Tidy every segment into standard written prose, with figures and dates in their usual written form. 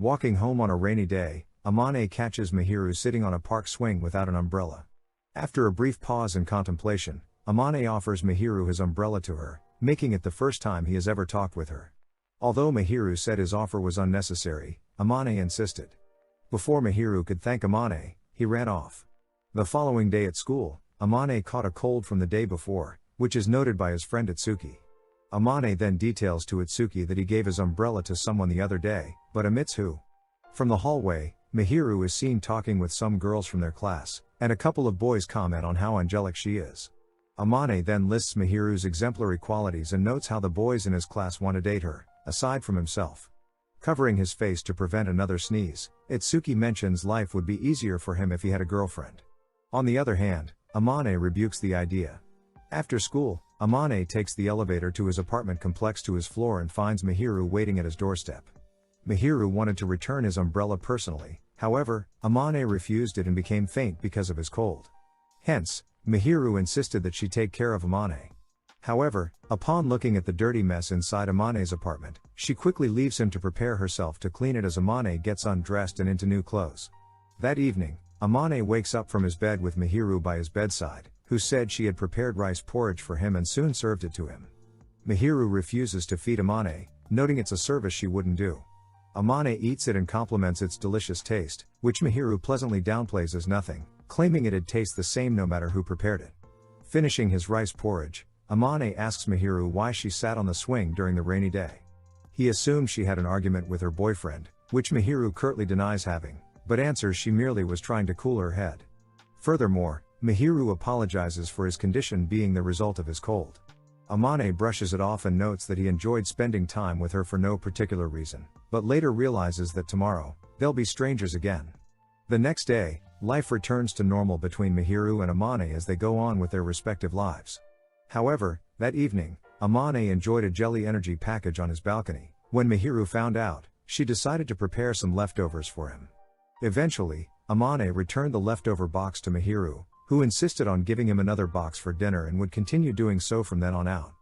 Walking home on a rainy day, Amane catches Mihiru sitting on a park swing without an umbrella. After a brief pause and contemplation, Amane offers Mihiru his umbrella to her, making it the first time he has ever talked with her. Although Mihiru said his offer was unnecessary, Amane insisted. Before Mihiru could thank Amane, he ran off. The following day at school, Amane caught a cold from the day before, which is noted by his friend Itsuki. Amane then details to Itsuki that he gave his umbrella to someone the other day, but omits who. From the hallway, Mihiru is seen talking with some girls from their class, and a couple of boys comment on how angelic she is. Amane then lists Mihiru's exemplary qualities and notes how the boys in his class want to date her, aside from himself. Covering his face to prevent another sneeze, Itsuki mentions life would be easier for him if he had a girlfriend. On the other hand, Amane rebukes the idea. After school, Amane takes the elevator to his apartment complex to his floor and finds Mihiru waiting at his doorstep. Mihiru wanted to return his umbrella personally, however, Amane refused it and became faint because of his cold. Hence, Mihiru insisted that she take care of Amane. However, upon looking at the dirty mess inside Amane's apartment, she quickly leaves him to prepare herself to clean it as Amane gets undressed and into new clothes. That evening, Amane wakes up from his bed with Mihiru by his bedside, who said she had prepared rice porridge for him and soon served it to him. Mihiru refuses to feed Amane, noting it's a service she wouldn't do. Amane eats it and compliments its delicious taste, which Mihiru pleasantly downplays as nothing, claiming it'd taste the same no matter who prepared it. Finishing his rice porridge, Amane asks Mihiru why she sat on the swing during the rainy day. He assumes she had an argument with her boyfriend, which Mihiru curtly denies having, but answers she merely was trying to cool her head. Furthermore, Mihiru apologizes for his condition being the result of his cold. Amane brushes it off and notes that he enjoyed spending time with her for no particular reason, but later realizes that tomorrow, they'll be strangers again. The next day, life returns to normal between Mihiru and Amane as they go on with their respective lives. However, that evening, Amane enjoyed a jelly energy package on his balcony. When Mihiru found out, she decided to prepare some leftovers for him. Eventually, Amane returned the leftover box to Mihiru, who insisted on giving him another box for dinner and would continue doing so from then on out.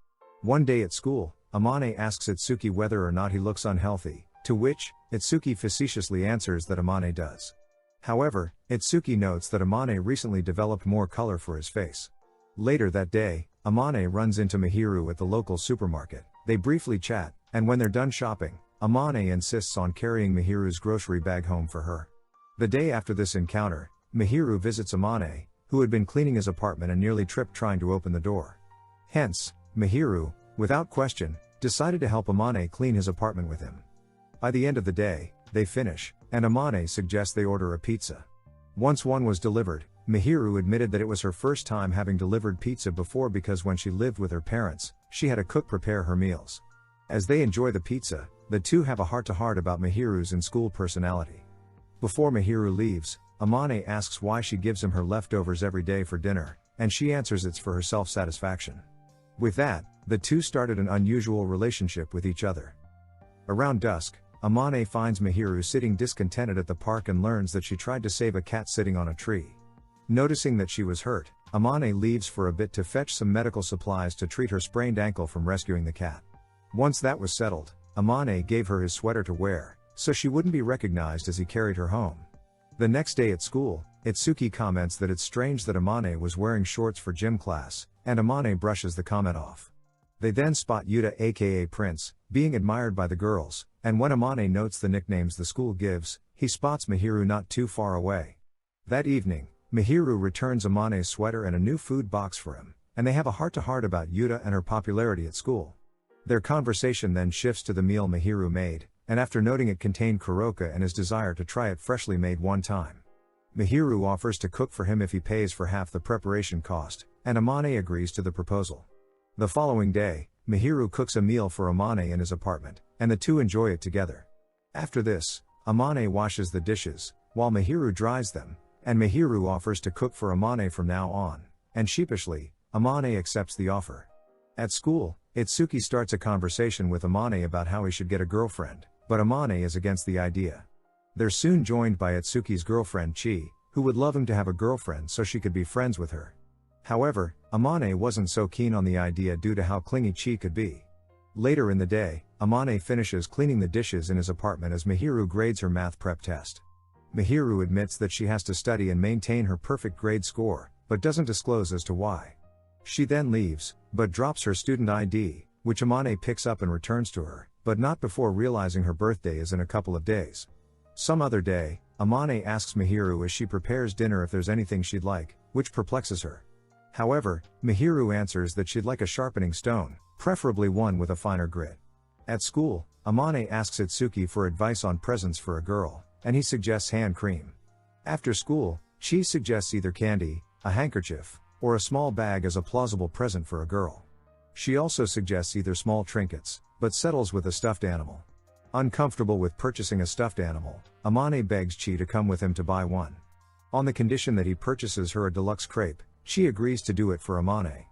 One day at school, Amane asks Itsuki whether or not he looks unhealthy, to which, Itsuki facetiously answers that Amane does. However, Itsuki notes that Amane recently developed more color for his face. Later that day, Amane runs into Mihiru at the local supermarket. They briefly chat, and when they're done shopping, Amane insists on carrying Mihiru's grocery bag home for her. The day after this encounter, Mihiru visits Amane, who had been cleaning his apartment and nearly tripped trying to open the door. Hence, Mihiru, without question, decided to help Amane clean his apartment with him. By the end of the day, they finish, and Amane suggests they order a pizza. Once one was delivered, Mihiru admitted that it was her first time having delivered pizza before because when she lived with her parents, she had a cook prepare her meals. As they enjoy the pizza, the two have a heart-to-heart about Mihiru's in-school personality. Before Mihiru leaves, Amane asks why she gives him her leftovers every day for dinner, and she answers it's for her self-satisfaction. With that, the two started an unusual relationship with each other. Around dusk, Amane finds Mihiru sitting discontented at the park and learns that she tried to save a cat sitting on a tree. Noticing that she was hurt, Amane leaves for a bit to fetch some medical supplies to treat her sprained ankle from rescuing the cat. Once that was settled, Amane gave her his sweater to wear, so she wouldn't be recognized as he carried her home. The next day at school, Itsuki comments that it's strange that Amane was wearing shorts for gym class, and Amane brushes the comment off. They then spot Yuta aka Prince, being admired by the girls, and when Amane notes the nicknames the school gives, he spots Mihiru not too far away. That evening, Mihiru returns Amane's sweater and a new food box for him, and they have a heart-to-heart about Yuta and her popularity at school. Their conversation then shifts to the meal Mihiru made, and after noting it contained Kuroka and his desire to try it freshly made one time. Mihiru offers to cook for him if he pays for half the preparation cost, and Amane agrees to the proposal. The following day, Mihiru cooks a meal for Amane in his apartment, and the two enjoy it together. After this, Amane washes the dishes, while Mihiru dries them, and Mihiru offers to cook for Amane from now on, and sheepishly, Amane accepts the offer. At school, Itsuki starts a conversation with Amane about how he should get a girlfriend, but Amane is against the idea. They're soon joined by Itsuki's girlfriend Chi, who would love him to have a girlfriend so she could be friends with her. However, Amane wasn't so keen on the idea due to how clingy Chi could be. Later in the day, Amane finishes cleaning the dishes in his apartment as Mihiru grades her math prep test. Mihiru admits that she has to study and maintain her perfect grade score, but doesn't disclose as to why. She then leaves, but drops her student ID, which Amane picks up and returns to her, but not before realizing her birthday is in a couple of days. Some other day, Amane asks Mihiru as she prepares dinner if there's anything she'd like, which perplexes her. However, Mihiru answers that she'd like a sharpening stone, preferably one with a finer grit. At school, Amane asks Itsuki for advice on presents for a girl, and he suggests hand cream. After school, she suggests either candy, a handkerchief, or a small bag as a plausible present for a girl. She also suggests either small trinkets, but settles with a stuffed animal. Uncomfortable with purchasing a stuffed animal, Amane begs Chi to come with him to buy one. On the condition that he purchases her a deluxe crepe, Chi agrees to do it for Amane.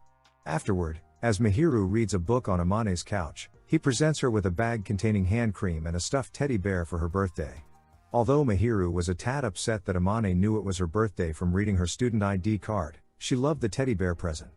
Afterward, as Mihiru reads a book on Amane's couch, he presents her with a bag containing hand cream and a stuffed teddy bear for her birthday. Although Mihiru was a tad upset that Amane knew it was her birthday from reading her student ID card, she loved the teddy bear present.